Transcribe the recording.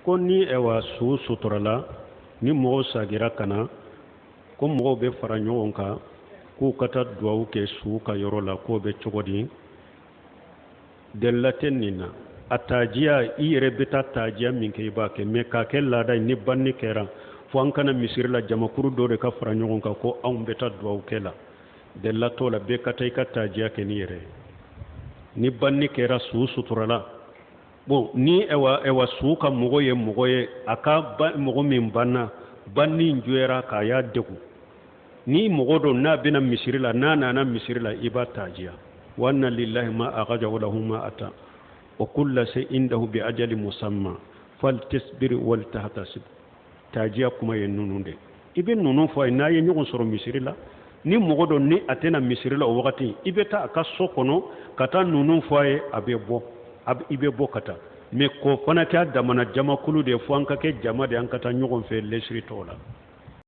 ko ni ewa su suturala ni mɔgɔw sagira kana ko mɔgɔw bɛ fara ɲɔgɔn kan k'u ka taa duwawu kɛ su ka yɔrɔ la k'o bɛ cogo di delila tɛ nin na a taajiya i yɛrɛ bɛ taa taajiya min kɛ i b'a kɛ mɛ k'a kɛ laada ye ni banni kɛra fo an kana misiri la jamakuru dɔ de ka fara ɲɔgɔn kan ko anw bɛ taa duwawu kɛ la delila t'o la bɛɛ ka taa i ka taajiya kɛ ni yɛrɛ ni banni kɛra su suturala bon ni ewa su ka mɔgɔ ye a ka mɔgɔ min banna banni juyara k'a y'a degun ni mɔgɔ dɔ n'a bɛna misiri la n'a nana misiri la i b'a taajiya wa anna lillahi ma akhraja wa lahu ma ata wa kullu shay'in indahu bi ajalin musamma faltasbir wal tahtasib taajiya kuma ye nunu de i bɛ nunu fɔ a ye n'a ye ɲɔgɔn sɔrɔ misiri la ni mɔgɔ dɔ ni a tɛna misiri la o wagati i bɛ taa a ka so kɔnɔ ka taa nunu fɔ a ye a bɛ bɔ i bɛ bɔ ka taa mɛ ko fana kɛ damana jamakulu de fo an ka kɛ jama de an ka taa ɲɔgɔn fɛ lɛsiri tɔw la